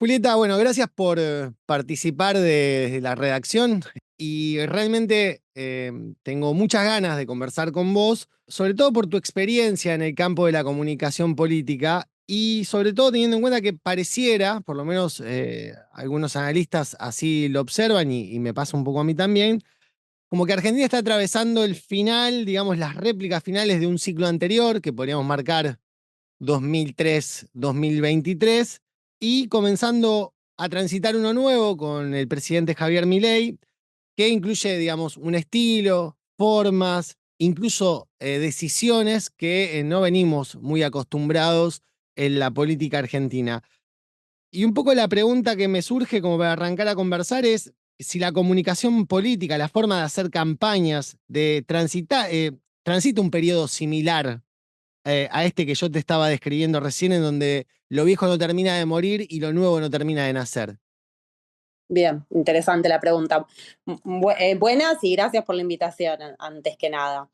Julieta, bueno, gracias por participar de la redacción y realmente tengo muchas ganas de conversar con vos, sobre todo por tu experiencia en el campo de la comunicación política y sobre todo teniendo en cuenta que pareciera, por lo menos algunos analistas así lo observan y me pasa un poco a mí también, como que Argentina está atravesando el final, digamos, las réplicas finales de un ciclo anterior que podríamos marcar 2003-2023 y comenzando a transitar uno nuevo con el presidente Javier Milei, que incluye, digamos, un estilo, formas, incluso decisiones que no venimos muy acostumbrados en la política argentina. Y un poco la pregunta que me surge como para arrancar a conversar es si la comunicación política, la forma de hacer campañas, de transitar, transita un periodo similar a este que yo te estaba describiendo recién, en donde lo viejo no termina de morir y lo nuevo no termina de nacer. Bien, interesante la pregunta. Buenas y gracias por la invitación, antes que nada.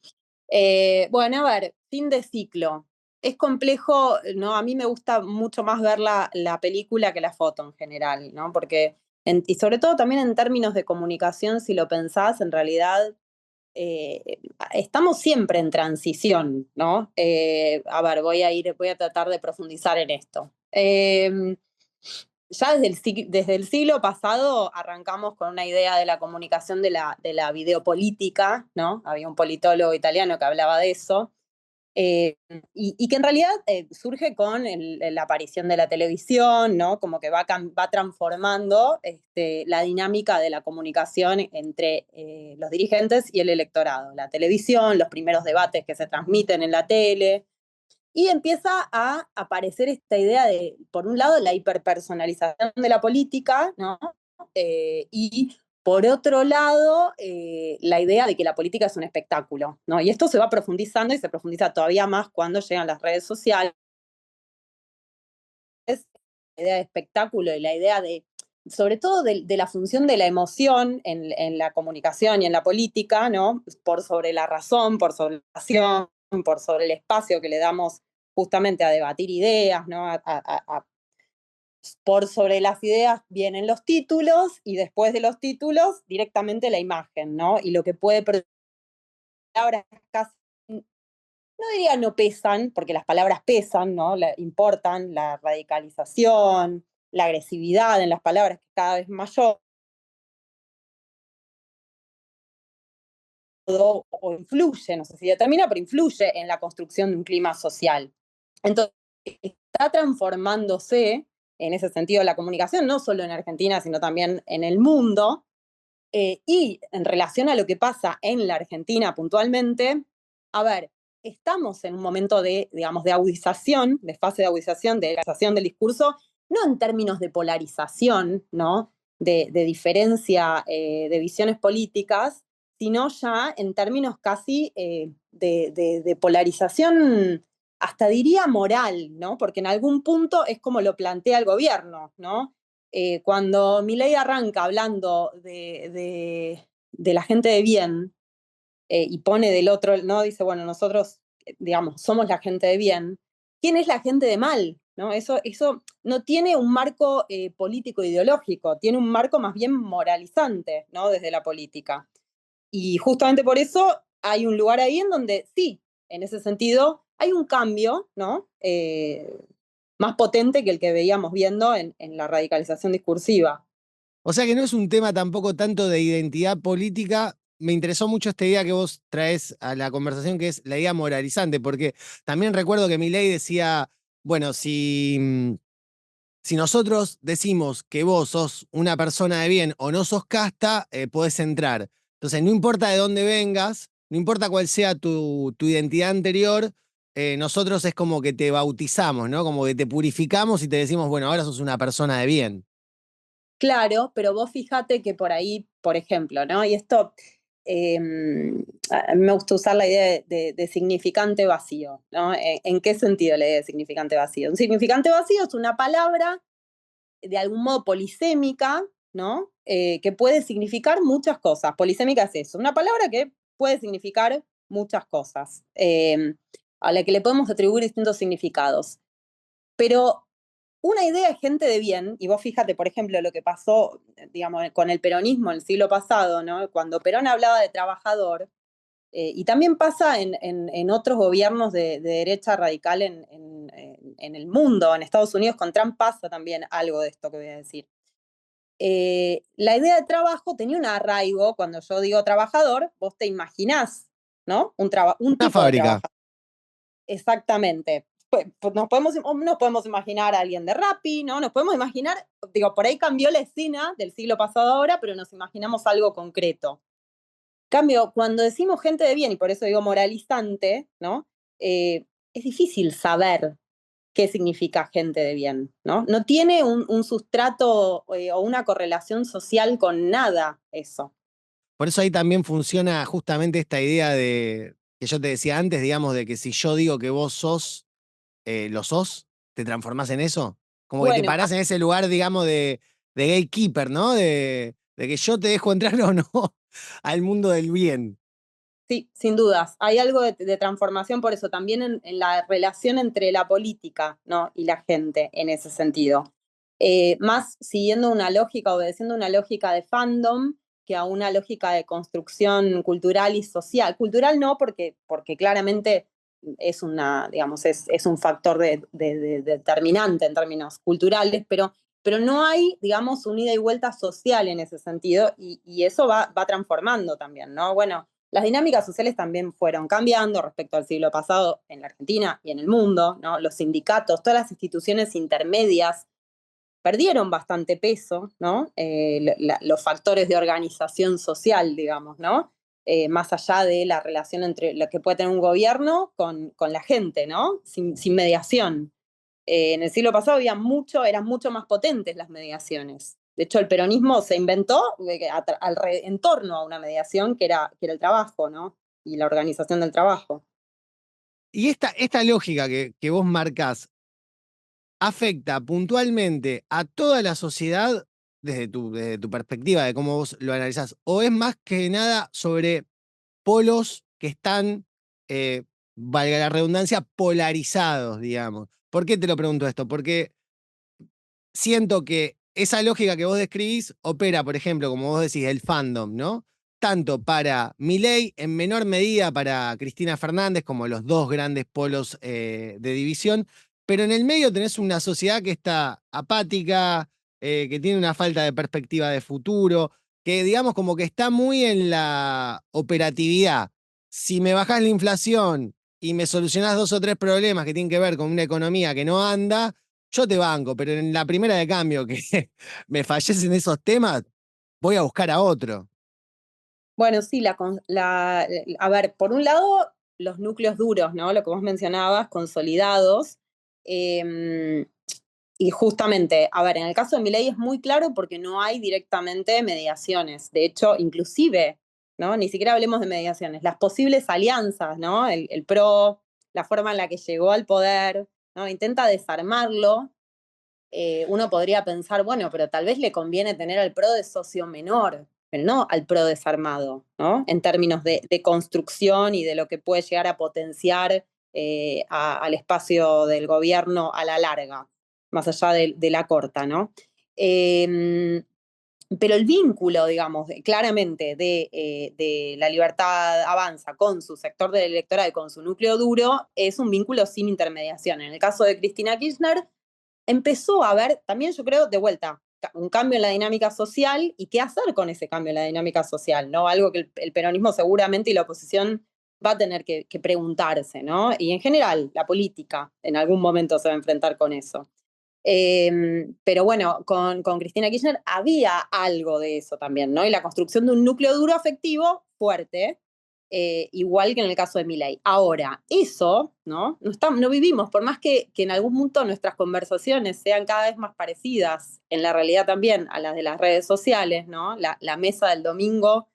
Bueno, a ver, fin de ciclo. Es complejo, ¿no? A mí me gusta mucho más ver la película que la foto en general, ¿no? Porque, y sobre todo también en términos de comunicación, si lo pensás, en realidad estamos siempre en transición, ¿no? A ver, voy a tratar de profundizar en esto. Ya desde el siglo pasado arrancamos con una idea de la comunicación de la videopolítica, ¿no? Había un politólogo italiano que hablaba de eso, y que en realidad surge con la aparición de la televisión, ¿no? Como que va transformando la dinámica de la comunicación entre los dirigentes y el electorado. La televisión, los primeros debates que se transmiten en la tele, y empieza a aparecer esta idea de, por un lado, la hiperpersonalización de la política, ¿no? Y por otro lado, la idea de que la política es un espectáculo, ¿no? Y esto se va profundizando y se profundiza todavía más cuando llegan las redes sociales. La idea de espectáculo y la idea de, sobre todo, de la función de la emoción en la comunicación y en la política, ¿no? Por sobre la razón, por sobre la acción, por sobre el espacio que le damos justamente a debatir ideas, ¿no? Por sobre las ideas vienen los títulos y después de los títulos directamente la imagen, ¿no? Y lo que puede palabras casi, no diría no pesan, porque las palabras pesan, ¿no? Importan la radicalización, la agresividad en las palabras que cada vez mayor, o influye, no sé si determina, pero influye en la construcción de un clima social. Entonces, está transformándose en ese sentido la comunicación, no solo en Argentina, sino también en el mundo. Y en relación a lo que pasa en la Argentina puntualmente, a ver, estamos en un momento de, digamos, de agudización, de fase de agudización del discurso, no en términos de polarización, ¿no? De diferencia de visiones políticas, sino ya en términos casi de polarización, hasta diría moral, ¿no? Porque en algún punto es como lo plantea el gobierno, ¿no? Cuando Milei arranca hablando de la gente de bien, y pone del otro, ¿no? Dice, bueno, nosotros, digamos, somos la gente de bien. ¿Quién es la gente de mal? ¿No? Eso no tiene un marco político ideológico, tiene un marco más bien moralizante, ¿no? Desde la política. Y justamente por eso hay un lugar ahí en donde sí, en ese sentido, hay un cambio, ¿no? Más potente que el que veíamos viendo en la radicalización discursiva. O sea que no es un tema tampoco tanto de identidad política. Me interesó mucho esta idea que vos traes a la conversación, que es la idea moralizante, porque también recuerdo que Milei decía, bueno, si nosotros decimos que vos sos una persona de bien o no sos casta, podés entrar. Entonces, no importa de dónde vengas, no importa cuál sea tu identidad anterior, nosotros es como que te bautizamos, ¿no? Como que te purificamos y te decimos, bueno, ahora sos una persona de bien. Claro, pero vos fíjate que por ahí, por ejemplo, ¿no? Y esto, eh, a mí me gusta usar la idea de significante vacío, ¿no? ¿En qué sentido la idea de significante vacío? Un significante vacío es una palabra de algún modo polisémica, ¿no? Que puede significar muchas cosas. Polisémica es eso, una palabra que puede significar muchas cosas, a la que le podemos atribuir distintos significados. Pero una idea de gente de bien, y vos fíjate, por ejemplo, lo que pasó, digamos, con el peronismo en el siglo pasado, ¿no? Cuando Perón hablaba de trabajador, y también pasa en otros gobiernos de derecha radical en el mundo, en Estados Unidos con Trump pasa también algo de esto que voy a decir. La idea de trabajo tenía un arraigo, cuando yo digo trabajador, vos te imaginás, ¿no? Un Una tipo de fábrica. trabajador. Exactamente. Pues nos podemos imaginar a alguien de Rappi, ¿no? Nos podemos imaginar, digo, por ahí cambió la escena del siglo pasado ahora, pero nos imaginamos algo concreto. Cambio, cuando decimos gente de bien, y por eso digo moralizante, ¿no? Es difícil saber qué significa gente de bien, ¿no? No tiene un sustrato o una correlación social con nada eso. Por eso ahí también funciona justamente esta idea de que yo te decía antes, digamos, de que si yo digo que vos sos, lo sos, te transformás en eso. Como que te Bueno, parás en ese lugar, digamos, de gatekeeper, ¿no? De que yo te dejo entrar o no al mundo del bien. sí, sin dudas. Hay algo de transformación por eso, también en la relación entre la política, ¿no? Y la gente en ese sentido. Más siguiendo una lógica, obedeciendo una lógica de fandom que a una lógica de construcción cultural y social. Cultural no, porque claramente es una, digamos, es un factor determinante en términos culturales, pero no hay, digamos, un ida y vuelta social en ese sentido, y eso va transformando también, ¿no? Bueno, las dinámicas sociales también fueron cambiando respecto al siglo pasado en la Argentina y en el mundo, ¿no? Los sindicatos, todas las instituciones intermedias perdieron bastante peso, ¿no? Los factores de organización social, digamos, ¿no? Más allá de la relación entre lo que puede tener un gobierno con la gente, ¿no? Sin mediación. En el siglo pasado eran mucho más potentes las mediaciones. De hecho, el peronismo se inventó en torno a una mediación que era el trabajo, ¿no? Y la organización del trabajo. Y esta lógica que vos marcás afecta puntualmente a toda la sociedad desde tu perspectiva, de cómo vos lo analizás, o es más que nada sobre polos que están, eh, valga la redundancia, polarizados, digamos. ¿Por qué te lo pregunto esto? Porque siento que esa lógica que vos describís opera, por ejemplo, como vos decís, el fandom, ¿no? Tanto para Milei, en menor medida para Cristina Fernández, como los dos grandes polos de división, pero en el medio tenés una sociedad que está apática, que tiene una falta de perspectiva de futuro, que digamos como que está muy en la operatividad. Si me bajás la inflación y me solucionás dos o tres problemas que tienen que ver con una economía que no anda, yo te banco, pero en la primera de cambio que me falles en esos temas, voy a buscar a otro. Bueno, sí, a ver, por un lado, los núcleos duros, ¿no? Lo que vos mencionabas, consolidados. eh, y justamente, a ver, en el caso de Milei es muy claro porque no hay directamente mediaciones. De hecho, inclusive, ¿no? Ni siquiera hablemos de mediaciones. Las posibles alianzas, ¿no? El PRO, la forma en la que llegó al poder, ¿no? Intenta desarmarlo. Uno podría pensar, bueno, pero tal vez le conviene tener al PRO de socio menor, pero no al PRO desarmado, ¿no? En términos de construcción y de lo que puede llegar a potenciar al espacio del gobierno a la larga, más allá de la corta, ¿no? Pero el vínculo, digamos, claramente de la libertad avanza con su sector del electorado y con su núcleo duro, es un vínculo sin intermediación. En el caso de Cristina Kirchner, empezó a haber, también yo creo, de vuelta, un cambio en la dinámica social y qué hacer con ese cambio en la dinámica social, ¿no? Algo que el peronismo seguramente y la oposición va a tener que preguntarse, ¿no? Y en general, la política en algún momento se va a enfrentar con eso. Pero bueno, con Cristina Kirchner había algo de eso también, ¿no? Y la construcción de un núcleo duro afectivo fuerte, igual que en el caso de Milei. Ahora, eso, ¿no? No vivimos, por más que en algún punto nuestras conversaciones sean cada vez más parecidas, en la realidad también, a las de las redes sociales, ¿no? La mesa del domingo,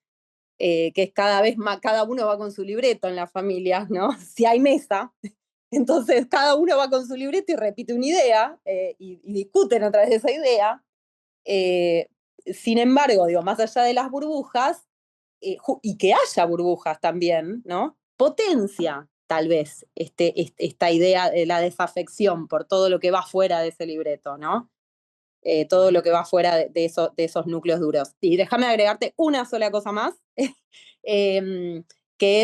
que es cada vez más, cada uno va con su libreto en las familias, ¿no? Si hay mesa, entonces cada uno va con su libreto y repite una idea y discuten a través de esa idea. Eh, Sin embargo, digo, más allá de las burbujas, y que haya burbujas también, ¿no? Potencia tal vez, esta idea de la desafección por todo lo que va fuera de ese libreto, ¿no? Todo lo que va fuera de esos núcleos duros. Y déjame agregarte una sola cosa más, que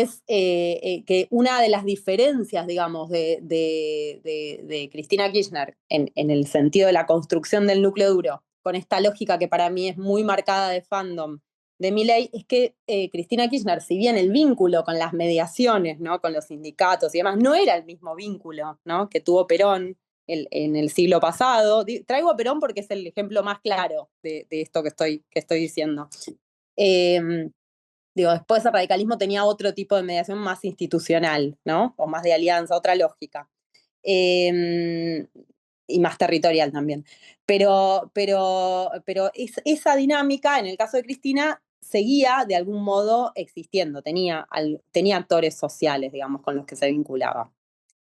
es que una de las diferencias, digamos, de Cristina Kirchner en el sentido de la construcción del núcleo duro, con esta lógica que para mí es muy marcada de fandom de Milei, es que Cristina Kirchner, si bien el vínculo con las mediaciones, ¿no? Con los sindicatos y demás, no era el mismo vínculo, ¿no? Que tuvo Perón en el siglo pasado. Traigo a Perón porque es el ejemplo más claro de esto que estoy diciendo. Después el radicalismo tenía otro tipo de mediación más institucional, ¿no? O más de alianza, otra lógica. Y más territorial también. Pero esa dinámica, en el caso de Cristina, seguía de algún modo existiendo, tenía actores sociales, digamos, con los que se vinculaba.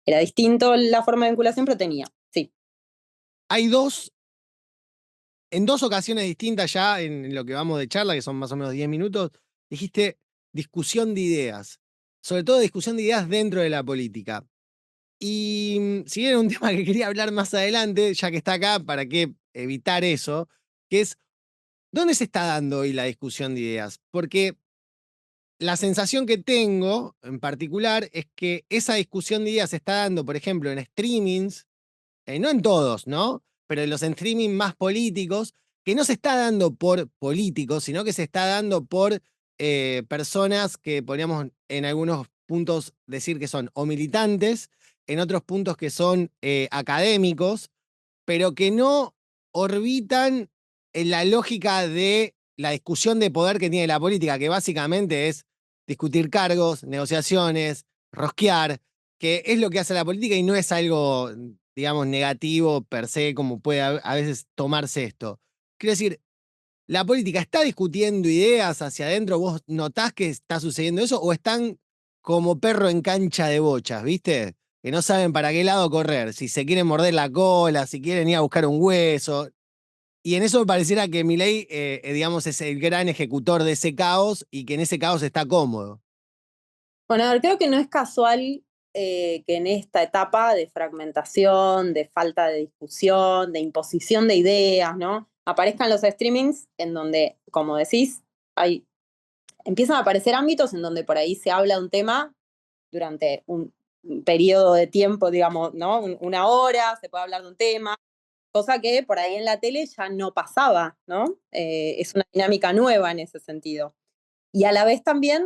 Era distinto la forma de vinculación, pero tenía, sí. Hay en dos ocasiones distintas ya en lo que vamos de charla, que son más o menos 10 minutos, dijiste discusión de ideas, sobre todo discusión de ideas dentro de la política. Y si bien era un tema que quería hablar más adelante, ya que está acá, ¿para qué evitar eso? Que es, ¿dónde se está dando hoy la discusión de ideas? Porque la sensación que tengo en particular es que esa discusión de ideas se está dando, por ejemplo, en streamings, no en todos, ¿no? Pero en los streaming más políticos, que no se está dando por políticos, sino que se está dando por personas que podríamos en algunos puntos decir que son o militantes, en otros puntos que son académicos, pero que no orbitan en la lógica de la discusión de poder que tiene la política, que básicamente es discutir cargos, negociaciones, rosquear, que es lo que hace la política y no es algo, digamos, negativo per se, como puede a veces tomarse esto. Quiero decir, la política está discutiendo ideas hacia adentro, ¿vos notás que está sucediendo eso o están como perro en cancha de bochas, ¿viste? Que no saben para qué lado correr, si se quieren morder la cola, si quieren ir a buscar un hueso. Y en eso me pareciera que Milei, digamos, es el gran ejecutor de ese caos y que en ese caos está cómodo. Bueno, a ver, creo que no es casual que en esta etapa de fragmentación, de falta de discusión, de imposición de ideas, ¿no? Aparezcan los streamings en donde, como decís, empiezan a aparecer ámbitos en donde por ahí se habla de un tema durante un periodo de tiempo, digamos, ¿no? Una hora, se puede hablar de un tema, cosa que por ahí en la tele ya no pasaba, ¿no? Es una dinámica nueva en ese sentido. Y a la vez también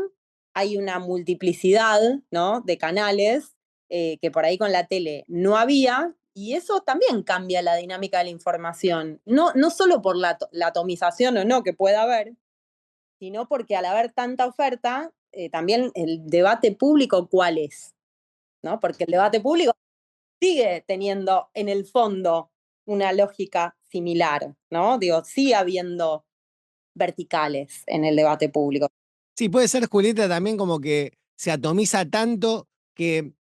hay una multiplicidad, ¿no? De canales que por ahí con la tele no había, y eso también cambia la dinámica de la información, no solo por la atomización o no que pueda haber, sino porque al haber tanta oferta, también el debate público, ¿cuál es? ¿No? Porque el debate público sigue teniendo en el fondo una lógica similar, ¿no? Digo, sigue habiendo verticales en el debate público. Sí, puede ser, Julieta, también como que se atomiza tanto que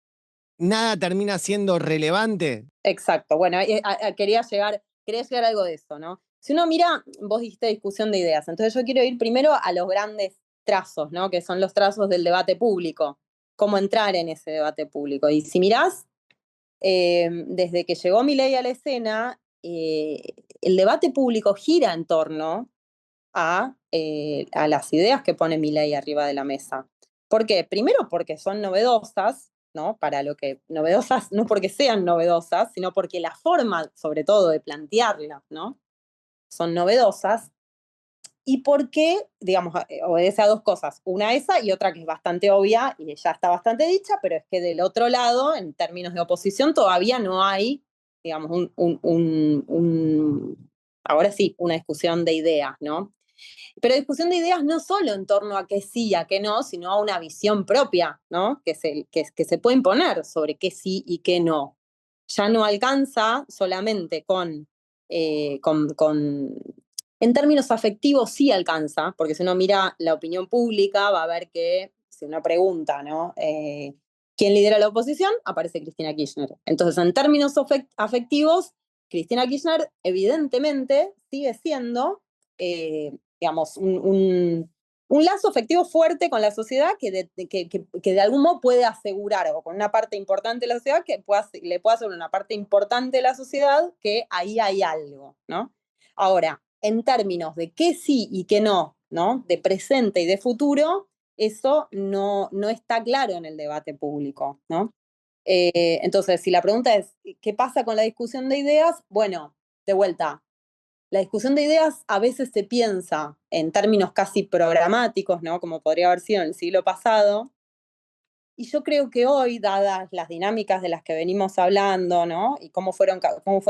nada termina siendo relevante. Exacto. Bueno, quería llegar a algo de eso, ¿no? Si uno mira, vos dijiste discusión de ideas, entonces yo quiero ir primero a los grandes trazos, ¿no? Que son los trazos del debate público, cómo entrar en ese debate público. Y si mirás, desde que llegó Milei a la escena, el debate público gira en torno a las ideas que pone Milei arriba de la mesa. ¿Por qué? Primero porque son novedosas, ¿no? Para lo que novedosas, no porque sean novedosas, sino porque la forma, sobre todo, de plantearlas, ¿no? Son novedosas. Y porque, digamos, obedece a dos cosas. Una esa y otra que es bastante obvia y ya está bastante dicha, pero es que del otro lado, en términos de oposición, todavía no hay, digamos, ahora sí, una discusión de ideas, ¿no? Pero discusión de ideas no solo en torno a qué sí, a qué no, sino a una visión propia, ¿no? Que se puede imponer sobre qué sí y qué no. Ya no alcanza solamente en términos afectivos sí alcanza, porque si uno mira la opinión pública va a ver que si uno pregunta, ¿no? ¿Quién lidera la oposición? Aparece Cristina Kirchner. Entonces, en términos afectivos, Cristina Kirchner evidentemente sigue siendo digamos, un lazo afectivo fuerte con la sociedad que de algún modo puede asegurar, o con una parte importante de la sociedad, que le pueda asegurar una parte importante de la sociedad que ahí hay algo, ¿no? Ahora, en términos de qué sí y qué no, ¿no? De presente y de futuro, eso no está claro en el debate público, ¿no? Entonces, si la pregunta es, ¿qué pasa con la discusión de ideas? Bueno, de vuelta, la discusión de ideas a veces se piensa en términos casi programáticos, ¿no? Como podría haber sido en el siglo pasado. Y yo creo que hoy, dadas las dinámicas de las que venimos hablando, ¿no? Y cómo fue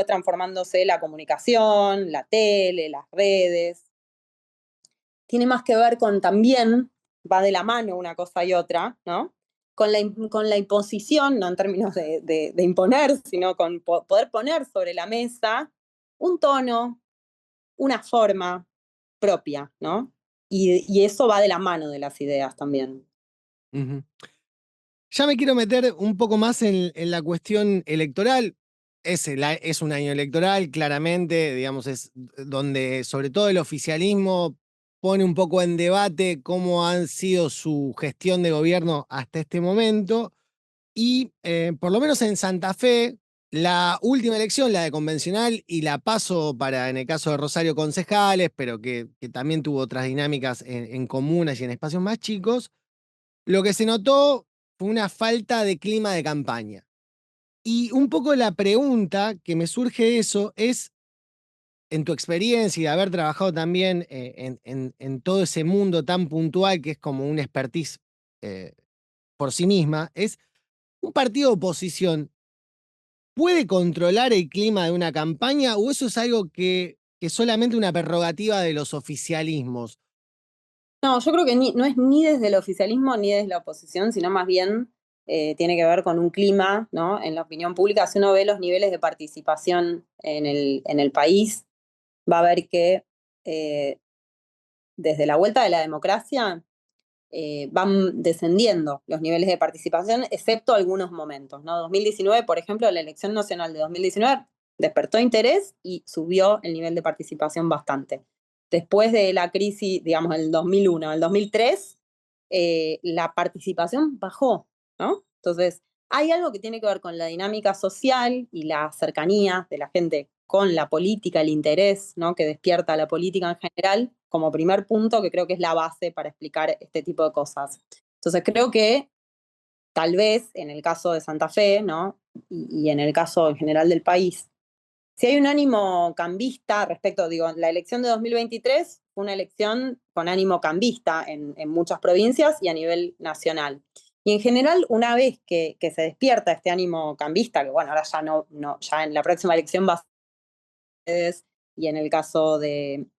transformándose la comunicación, la tele, las redes, tiene más que ver con también, va de la mano una cosa y otra, ¿no? Con la imposición, no en términos de imponer, sino con poder poner sobre la mesa un tono, una forma propia, ¿no? Y eso va de la mano de las ideas también. Ujú. Ya me quiero meter un poco más en la cuestión electoral. Es un año electoral, claramente, digamos, es donde sobre todo el oficialismo pone un poco en debate cómo han sido su gestión de gobierno hasta este momento. Y por lo menos en Santa Fe, la última elección, la de convencional, y la paso para, en el caso de Rosario, concejales, pero que también tuvo otras dinámicas en comunas y en espacios más chicos, lo que se notó fue una falta de clima de campaña. Y un poco la pregunta que me surge de eso es, en tu experiencia y de haber trabajado también en todo ese mundo tan puntual que es como un expertise eh, por sí misma, es un partido de oposición puede controlar el clima de una campaña o eso es algo que es solamente una prerrogativa de los oficialismos. No, yo creo que no es ni desde el oficialismo ni desde la oposición, sino más bien tiene que ver con un clima, ¿no? En la opinión pública, si uno ve los niveles de participación en el país, va a ver que eh, desde la vuelta de la democracia van descendiendo los niveles de participación, excepto algunos momentos, ¿no? 2019, por ejemplo, la elección nacional de 2019 despertó interés y subió el nivel de participación bastante. Después de la crisis, digamos, el 2001, el 2003, la participación bajó, ¿no? Entonces, hay algo que tiene que ver con la dinámica social y la cercanía de la gente con la política, el interés, ¿no? Que despierta la política en general, como primer punto, que creo que es la base para explicar este tipo de cosas. Entonces, creo que tal vez en el caso de Santa Fe, ¿no? Y en el caso en general del país, si hay un ánimo cambista respecto, digo, la elección de 2023 fue una elección con ánimo cambista en muchas provincias y a nivel nacional. Y en general, una vez que se despierta este ánimo cambista, que bueno, ahora ya no, ya en la próxima elección va a ser, y en el caso del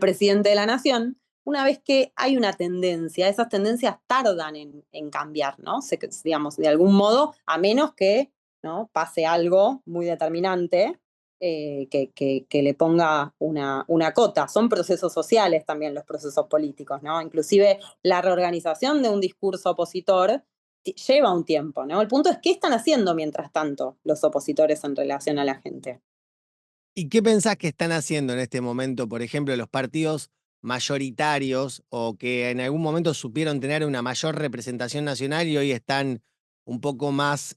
presidente de la nación, una vez que hay una tendencia, esas tendencias tardan en cambiar, ¿no? Digamos, de algún modo, a menos que, ¿no? Pase algo muy determinante que le ponga una cota. Son procesos sociales también los procesos políticos, ¿no? Inclusive la reorganización de un discurso opositor lleva un tiempo, ¿no? El punto es qué están haciendo mientras tanto los opositores en relación a la gente. ¿Y qué pensás que están haciendo en este momento, por ejemplo, los partidos mayoritarios o que en algún momento supieron tener una mayor representación nacional y hoy están un poco más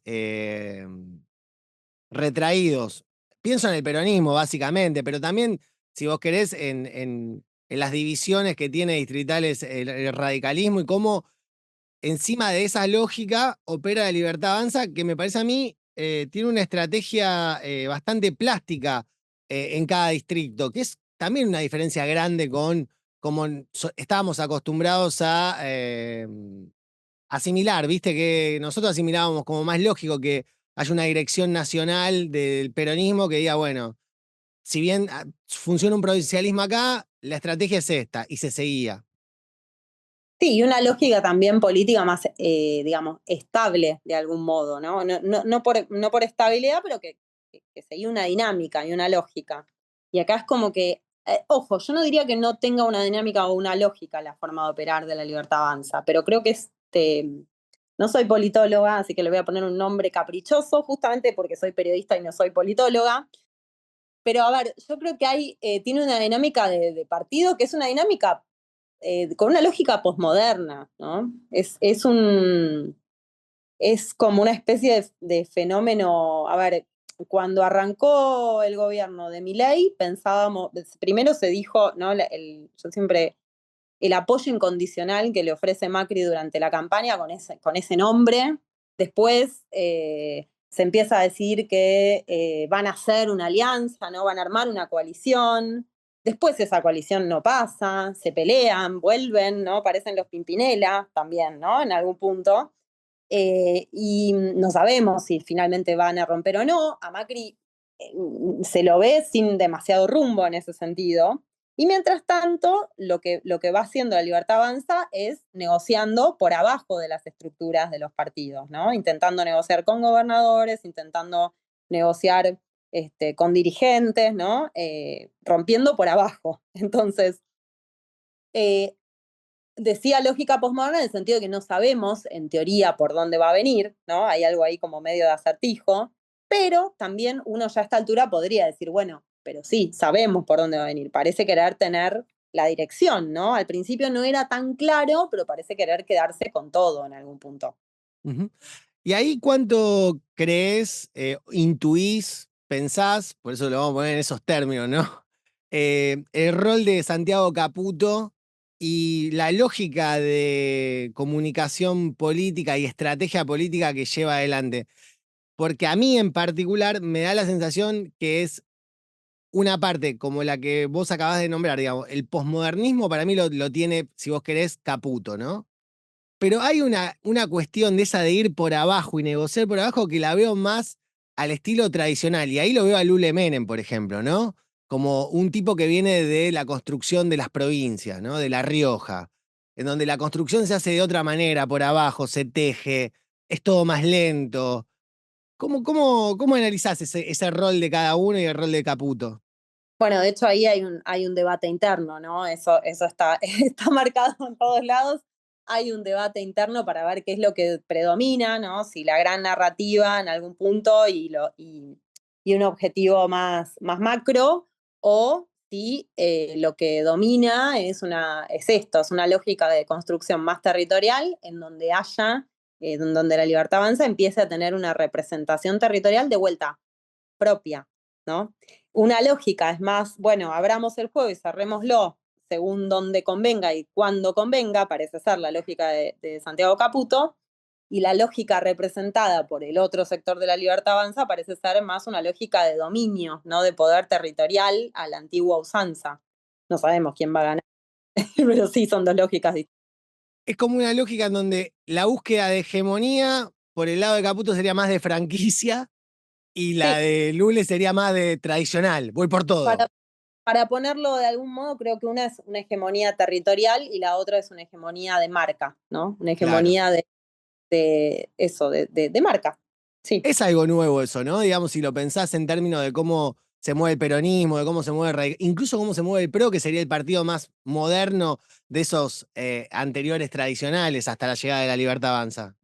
retraídos? Pienso en el peronismo, básicamente, pero también, si vos querés, en las divisiones que tiene distritales el radicalismo y cómo encima de esa lógica opera la Libertad Avanza, que me parece a mí tiene una estrategia bastante plástica en cada distrito, que es también una diferencia grande con como estábamos acostumbrados a asimilar, viste que nosotros asimilábamos como más lógico que haya una dirección nacional del peronismo que diga, bueno, si bien funciona un provincialismo acá, la estrategia es esta, y se seguía. Sí, y una lógica también política más, digamos, estable de algún modo, ¿no? No por estabilidad, pero que seguía una dinámica y una lógica. Y acá es como que, ojo, yo no diría que no tenga una dinámica o una lógica la forma de operar de la Libertad Avanza, pero creo que no soy politóloga, así que le voy a poner un nombre caprichoso, justamente porque soy periodista y no soy politóloga. Pero a ver, yo creo que tiene una dinámica de partido que es una dinámica con una lógica posmoderna, ¿no? Es como una especie de fenómeno, a ver, cuando arrancó el gobierno de Milei, pensábamos, primero se dijo, ¿no? Yo siempre, el apoyo incondicional que le ofrece Macri durante la campaña con ese nombre, después se empieza a decir que van a hacer una alianza, ¿no? Van a armar una coalición, después esa coalición no pasa, se pelean, vuelven, ¿no? Parecen los Pimpinela también, ¿no? En algún punto. Y no sabemos si finalmente van a romper o no. A Macri se lo ve sin demasiado rumbo en ese sentido. Y mientras tanto, lo que va haciendo la Libertad Avanza es negociando por abajo de las estructuras de los partidos, ¿no? Intentando negociar con gobernadores, intentando negociar con dirigentes, ¿no? Rompiendo por abajo. Entonces, eh, decía lógica postmoderna en el sentido de que no sabemos, en teoría, por dónde va a venir, ¿no? Hay algo ahí como medio de acertijo, pero también uno ya a esta altura podría decir, bueno, pero sí, sabemos por dónde va a venir. Parece querer tener la dirección, ¿no? Al principio no era tan claro, pero parece querer quedarse con todo en algún punto. Ujú. ¿Y ahí cuánto crees, intuís, pensás, por eso lo vamos a poner en esos términos, ¿no? El rol de Santiago Caputo y la lógica de comunicación política y estrategia política que lleva adelante. Porque a mí en particular me da la sensación que es una parte como la que vos acabás de nombrar, digamos, el posmodernismo para mí lo tiene, si vos querés, Caputo, ¿no? Pero hay una cuestión de esa de ir por abajo y negociar por abajo que la veo más al estilo tradicional. Y ahí lo veo a Lule Menem, por ejemplo, ¿no? Como un tipo que viene de la construcción de las provincias, ¿no? De La Rioja, en donde la construcción se hace de otra manera, por abajo, se teje, es todo más lento. ¿Cómo analizás ese rol de cada uno y el rol de Caputo? Bueno, de hecho ahí hay un debate interno, ¿no? Eso está, está marcado en todos lados. Hay un debate interno para ver qué es lo que predomina, ¿no? Si la gran narrativa en algún punto y un objetivo más macro, o si lo que domina es esto, es una lógica de construcción más territorial, en donde donde la libertad avanza empiece a tener una representación territorial de vuelta propia, ¿no? Una lógica es más, bueno, abramos el juego y cerrémoslo según donde convenga y cuando convenga, parece ser la lógica de Santiago Caputo, y la lógica representada por el otro sector de la Libertad Avanza parece ser más una lógica de dominio, ¿no? De poder territorial a la antigua usanza. No sabemos quién va a ganar, pero sí son dos lógicas distintas. Es como una lógica en donde la búsqueda de hegemonía por el lado de Caputo sería más de franquicia y la Sí, de Lule sería más de tradicional. Voy por para, todo. para ponerlo de algún modo, creo que una es una hegemonía territorial y la otra es una hegemonía de marca, ¿no? Una Claro. hegemonía de eso, de marca. Sí. Es algo nuevo eso, ¿no? Digamos, si lo pensás en términos de cómo se mueve el peronismo, de cómo se mueve, incluso cómo se mueve el PRO, que sería el partido más moderno de esos anteriores tradicionales hasta la llegada de la Libertad Avanza.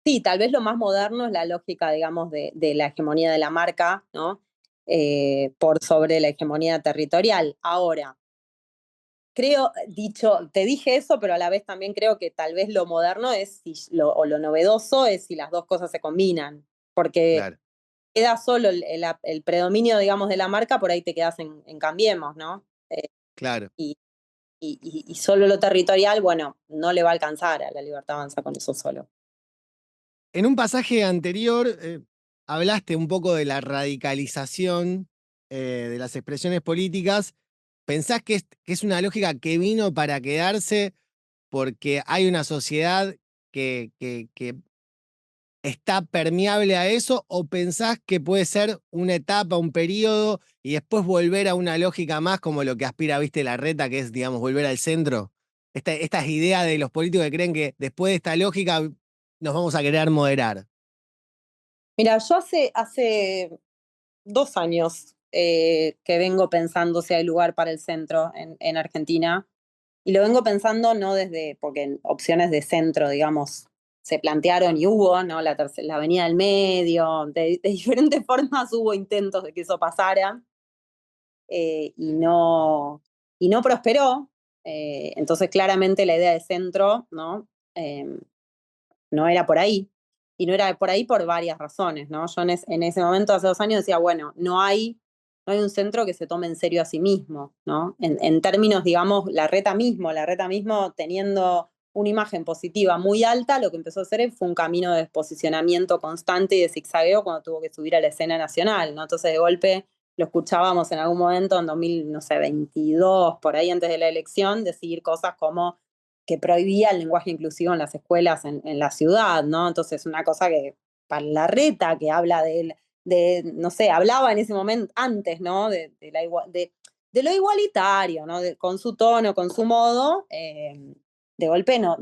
Sí, tal vez lo más moderno es la lógica, digamos, de la hegemonía de la marca, ¿no? Por sobre la hegemonía territorial. Ahora, creo, te dije eso, pero a la vez también creo que tal vez lo moderno o lo novedoso es si las dos cosas se combinan, porque Claro, queda solo el predominio, digamos, de la marca, por ahí te quedas en Cambiemos, ¿no? claro. Y, y solo lo territorial, bueno, no le va a alcanzar a la Libertad Avanza con eso solo. En un pasaje anterior hablaste un poco de la radicalización de las expresiones políticas. ¿Pensás que es una lógica que vino para quedarse porque hay una sociedad que está permeable a eso o pensás que puede ser una etapa, un periodo y después volver a una lógica más como lo que aspira, viste, la reta, que es, digamos, volver al centro? Estas ideas de los políticos que creen que después de esta lógica nos vamos a querer moderar. Mira, yo hace 2 años que vengo pensando si hay lugar para el centro en Argentina. Y lo vengo pensando no desde, porque en opciones de centro, digamos, se plantearon y hubo, ¿no? La Avenida del Medio, de diferentes formas hubo intentos de que eso pasara, eh, y, no, y no prosperó. Entonces, claramente la idea de centro, ¿no? No era por ahí. Y no era por ahí por varias razones, ¿no? Yo en ese momento, hace 2 años, decía, bueno, no hay un centro que se tome en serio a sí mismo, ¿no? En términos, digamos, la reta mismo teniendo una imagen positiva muy alta, lo que empezó a hacer fue un camino de posicionamiento constante y de zigzagueo cuando tuvo que subir a la escena nacional, ¿no? Entonces, de golpe, lo escuchábamos en algún momento, en 2022, por ahí antes de la elección, decir cosas como que prohibía el lenguaje inclusivo en las escuelas en la ciudad, ¿no? Entonces, una cosa que para la reta, que habla no sé, hablaba en ese momento antes, ¿no? De lo igualitario, ¿no? Con su tono, con su modo, de golpe no,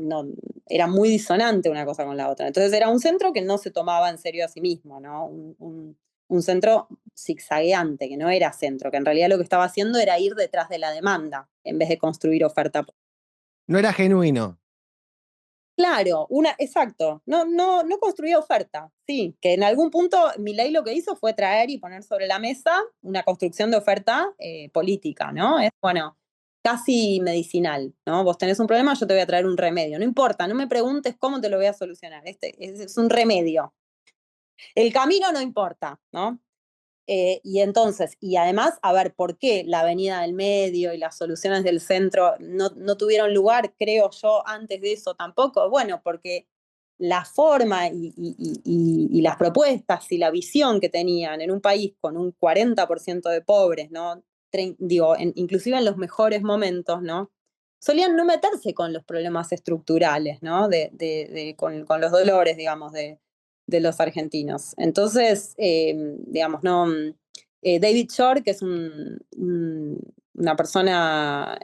era muy disonante una cosa con la otra. Entonces era un centro que no se tomaba en serio a sí mismo, ¿no? Un centro zigzagueante, que no era centro, que en realidad lo que estaba haciendo era ir detrás de la demanda en vez de construir oferta. No era genuino. Claro, exacto, no construía oferta, sí, que en algún punto Milei lo que hizo fue traer y poner sobre la mesa una construcción de oferta política, ¿no? Es, bueno, casi medicinal, ¿no? Vos tenés un problema, yo te voy a traer un remedio, no importa, no me preguntes cómo te lo voy a solucionar, es un remedio. El camino no importa, ¿no? Y entonces, y además, a ver, ¿por qué la avenida del medio y las soluciones del centro no tuvieron lugar, creo yo, antes de eso tampoco? Bueno, porque la forma y las propuestas y la visión que tenían en un país con un 40% de pobres, ¿no? Digo, inclusive en los mejores momentos, ¿no? Solían no meterse con los problemas estructurales, ¿no? Con los dolores, digamos, de los argentinos. Entonces, digamos, no. David Shore, que es una persona,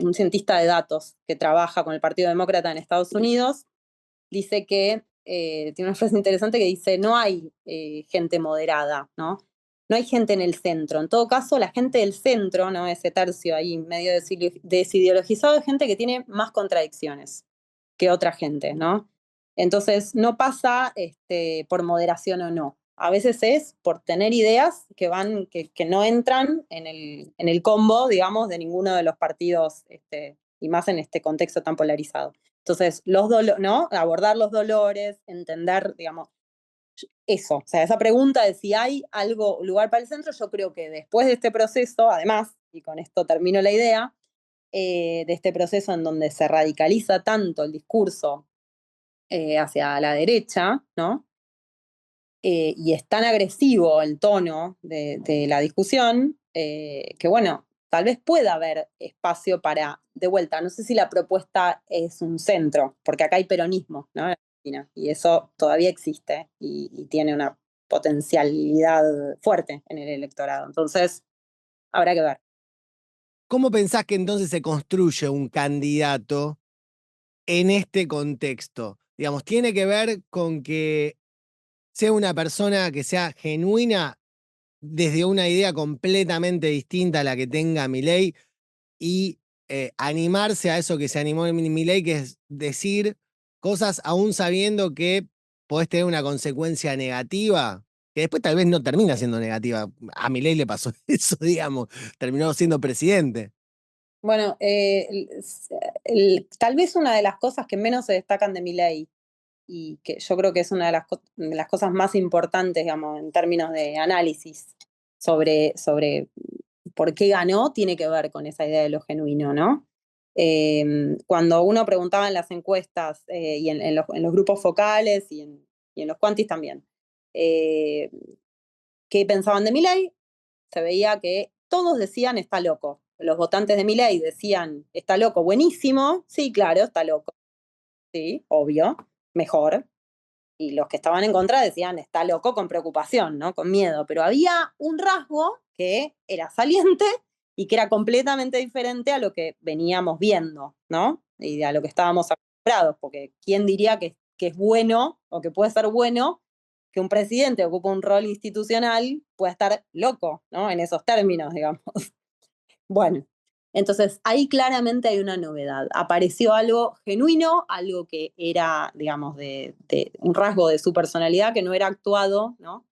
un cientista de datos que trabaja con el Partido Demócrata en Estados Unidos, dice que, tiene una frase interesante que dice, no hay gente moderada, ¿no? No hay gente en el centro. En todo caso, la gente del centro, ¿no? Ese tercio ahí medio desideologizado, es gente que tiene más contradicciones que otra gente, ¿no? Entonces, no pasa por moderación o no. A veces es por tener ideas que no entran en el combo, digamos, de ninguno de los partidos, y más en este contexto tan polarizado. Entonces, ¿no? Abordar los dolores, entender, digamos, eso. O sea, esa pregunta de si hay algo, lugar para el centro, yo creo que después de este proceso, además, y con esto termino la idea, de este proceso en donde se radicaliza tanto el discurso hacia la derecha, ¿no? Y es tan agresivo el tono de la discusión, que bueno, tal vez pueda haber espacio para, de vuelta, no sé si la propuesta es un centro, porque acá hay peronismo, ¿no? En Argentina, y eso todavía existe y tiene una potencialidad fuerte en el electorado. Entonces, habrá que ver. ¿Cómo pensás que entonces se construye un candidato en este contexto? Digamos, tiene que ver con que sea una persona que sea genuina desde una idea completamente distinta a la que tenga Milei y animarse a eso que se animó en Milei, que es decir cosas aún sabiendo que podés tener una consecuencia negativa, que después tal vez no termina siendo negativa. A Milei le pasó eso, digamos, terminó siendo presidente. Bueno, tal vez una de las cosas que menos se destacan de Milei y que yo creo que es una de las cosas más importantes, digamos, en términos de análisis sobre por qué ganó, tiene que ver con esa idea de lo genuino, ¿no? Cuando uno preguntaba en las encuestas y en los grupos focales y en los cuantis también, eh, qué pensaban de Milei, se veía que todos decían está loco. Los votantes de Milei decían está loco, buenísimo, sí, claro, está loco, sí, obvio, mejor. Y los que estaban en contra decían está loco con preocupación, ¿no? Con miedo. Pero había un rasgo que era saliente y que era completamente diferente a lo que veníamos viendo, ¿no? Y a lo que estábamos acostumbrados, porque ¿quién diría que es bueno o que puede ser bueno que un presidente ocupe un rol institucional pueda estar loco, ¿no? En esos términos, digamos. Bueno, entonces ahí claramente hay una novedad. Apareció algo genuino, algo que era, digamos, de un rasgo de su personalidad que no era actuado, ¿no?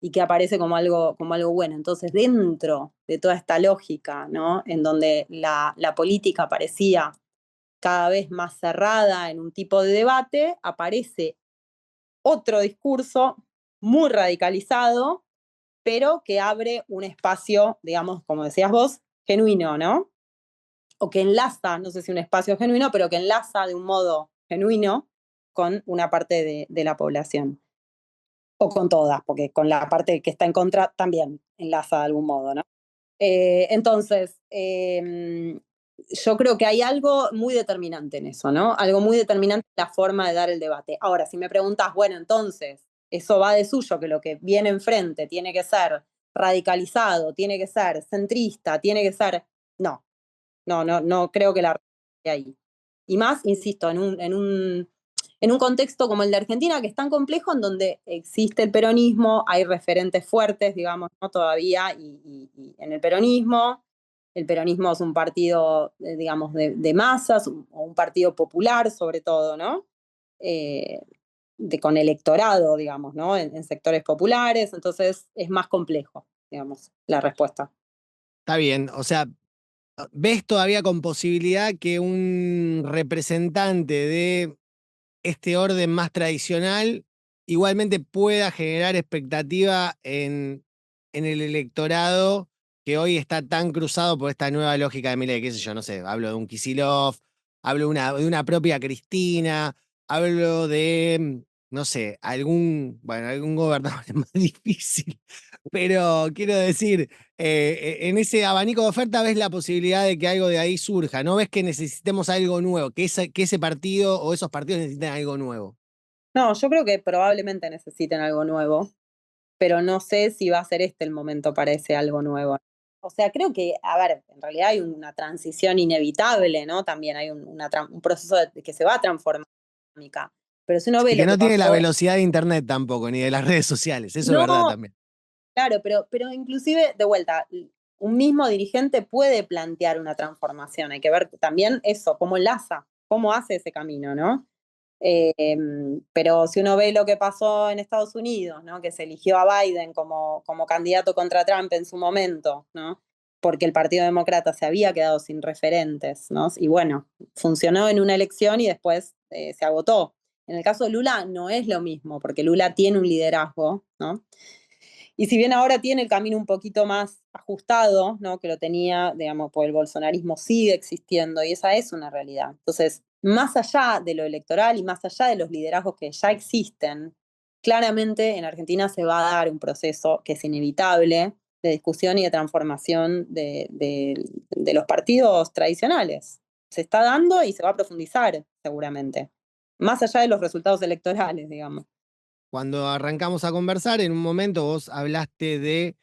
y que aparece como algo bueno. Entonces, dentro de toda esta lógica, ¿no? En donde la política parecía cada vez más cerrada en un tipo de debate, aparece otro discurso muy radicalizado, pero que abre un espacio, digamos, como decías vos, genuino, ¿no? O que enlaza, no sé si un espacio genuino, pero que enlaza de un modo genuino con una parte de la población. O con todas, porque con la parte que está en contra también enlaza de algún modo, ¿no? Entonces, yo creo que hay algo muy determinante en eso, ¿no? Algo muy determinante en la forma de dar el debate. Ahora, si me preguntas, bueno, entonces, eso va de suyo, que lo que viene enfrente tiene que ser radicalizado, tiene que ser centrista, tiene que ser... No, no creo que la esté ahí. Y más, insisto, en un contexto como el de Argentina, que es tan complejo, en donde existe el peronismo, hay referentes fuertes, digamos, ¿no? Todavía, y en el peronismo es un partido, digamos, de masas, o un partido popular sobre todo, ¿no? Eh, con electorado, digamos, ¿no? En sectores populares, entonces es más complejo, digamos, la respuesta. Está bien, o sea, ¿ves todavía con posibilidad que un representante de este orden más tradicional igualmente pueda generar expectativa en el electorado que hoy está tan cruzado por esta nueva lógica de Milei? Qué sé yo, no sé, hablo de un Kicillof, hablo de una propia Cristina, hablo de, no sé, algún gobernador más difícil, pero quiero decir, en ese abanico de oferta ves la posibilidad de que algo de ahí surja, ¿no ves que necesitemos algo nuevo, que ese partido o esos partidos necesiten algo nuevo? No, yo creo que probablemente necesiten algo nuevo, pero no sé si va a ser este el momento para ese algo nuevo. O sea, creo que, a ver, en realidad hay una transición inevitable, ¿no? También hay un proceso que se va a transformar. Pero si uno ve Y que lo que no tiene la pasó, velocidad de internet tampoco, ni de las redes sociales, eso es verdad no, también. claro, pero inclusive, de vuelta, un mismo dirigente puede plantear una transformación. Hay que ver también eso, cómo enlaza, cómo hace ese camino, ¿no? Pero si uno ve lo que pasó en Estados Unidos, ¿no? Que se eligió a Biden como candidato contra Trump en su momento, ¿no? Porque el Partido Demócrata se había quedado sin referentes, ¿no? Y bueno, funcionó en una elección y después se agotó. En el caso de Lula no es lo mismo, porque Lula tiene un liderazgo, ¿no? Y si bien ahora tiene el camino un poquito más ajustado, ¿no? Que lo tenía, digamos, pues el bolsonarismo sigue existiendo y esa es una realidad. Entonces, más allá de lo electoral y más allá de los liderazgos que ya existen, claramente en Argentina se va a dar un proceso que es inevitable de discusión y de transformación de los partidos tradicionales. Se está dando y se va a profundizar seguramente, más allá de los resultados electorales, digamos. Cuando arrancamos a conversar, en un momento vos hablaste de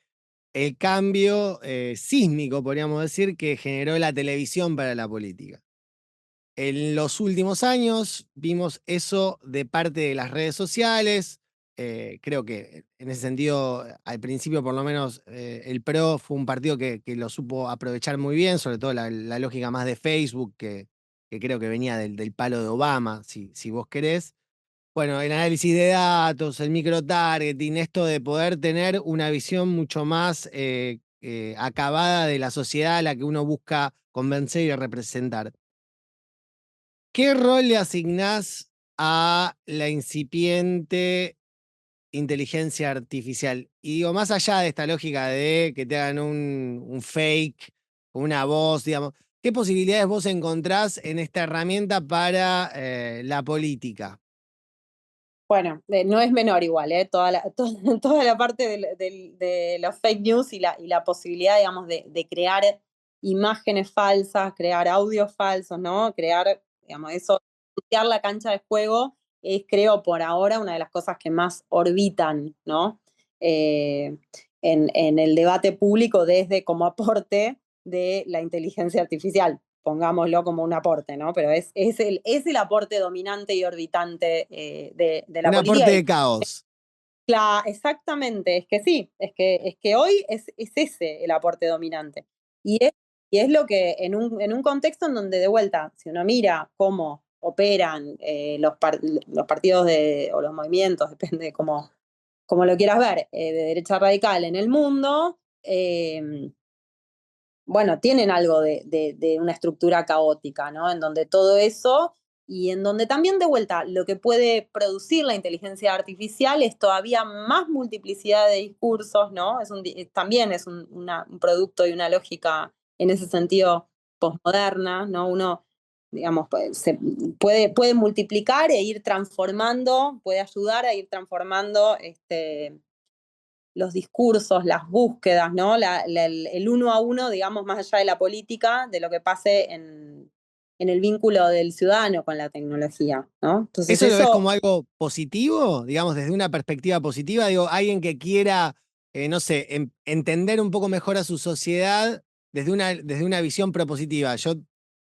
el cambio sísmico, podríamos decir, que generó la televisión para la política. En los últimos años vimos eso de parte de las redes sociales. Creo que en ese sentido, al principio por lo menos, el PRO fue un partido que lo supo aprovechar muy bien, sobre todo la lógica más de Facebook, que creo que venía del palo de Obama, si vos querés. Bueno, el análisis de datos, el microtargeting, esto de poder tener una visión mucho más acabada de la sociedad a la que uno busca convencer y representar. ¿Qué rol le asignás a la incipiente inteligencia artificial? Y digo, más allá de esta lógica de que te hagan un fake, una voz, digamos, ¿qué posibilidades vos encontrás en esta herramienta para la política? Bueno, no es menor igual, ¿eh? Toda la parte de los fake news y la posibilidad, digamos, de crear imágenes falsas, crear audios falsos, ¿no? Crear, digamos, eso, crear la cancha de juego es, creo, por ahora una de las cosas que más orbitan, ¿no? Eh, en el debate público desde como aporte de la inteligencia artificial, pongámoslo como un aporte, ¿no? Pero es el aporte dominante y orbitante de la Un política. aporte de caos. Exactamente, es que sí, es que hoy es ese el aporte dominante. Y es, y es lo que en un contexto en donde de vuelta, si uno mira cómo operan los partidos o los movimientos, depende de como lo quieras ver, de derecha radical en el mundo, bueno, tienen algo de una estructura caótica, ¿no? En donde todo eso y en donde también de vuelta lo que puede producir la inteligencia artificial es todavía más multiplicidad de discursos, ¿no? También es un producto y una lógica en ese sentido posmoderna, ¿no? Uno, digamos, puede multiplicar e ir transformando, puede ayudar a ir transformando los discursos, las búsquedas, ¿no? El uno a uno, digamos, más allá de la política, de lo que pase en el vínculo del ciudadano con la tecnología, ¿no? Entonces ¿Eso lo ves eso, como algo positivo? Digamos, desde una perspectiva positiva, digo, alguien que quiera, no sé, entender un poco mejor a su sociedad desde una visión propositiva. Yo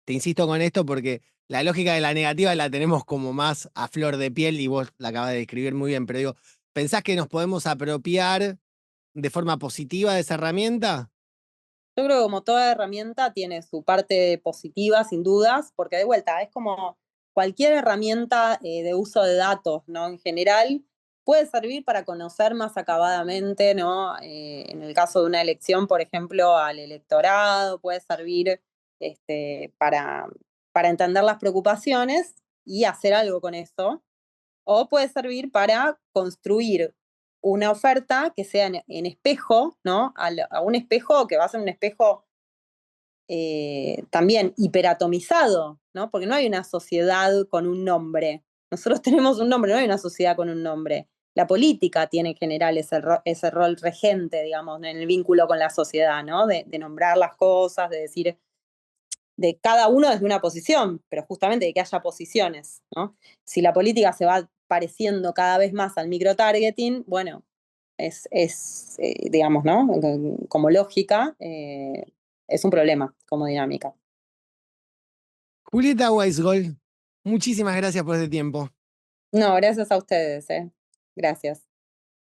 te insisto con esto porque la lógica de la negativa la tenemos como más a flor de piel y vos la acabas de describir muy bien, pero digo, ¿pensás que nos podemos apropiar de forma positiva de esa herramienta? yo creo que como toda herramienta tiene su parte positiva, sin dudas, porque de vuelta es como cualquier herramienta de uso de datos, ¿no? En general, puede servir para conocer más acabadamente, ¿no? En el caso de una elección, por ejemplo, al electorado, puede servir para entender las preocupaciones y hacer algo con eso, o puede servir para construir una oferta que sea en espejo, ¿no? A un espejo que va a ser un espejo también hiperatomizado, ¿no? Porque no hay una sociedad con un nombre. Nosotros tenemos un nombre, no hay una sociedad con un nombre. La política tiene en general ese rol regente, digamos, en el vínculo con la sociedad, ¿no? De nombrar las cosas, de decir, de cada uno desde una posición, pero justamente de que haya posiciones, ¿no? Si la política se va pareciendo cada vez más al microtargeting, bueno, digamos, ¿no? Como lógica, es un problema como dinámica. Julieta Weisgol, muchísimas gracias por este tiempo. No, gracias a ustedes, ¿eh? Gracias.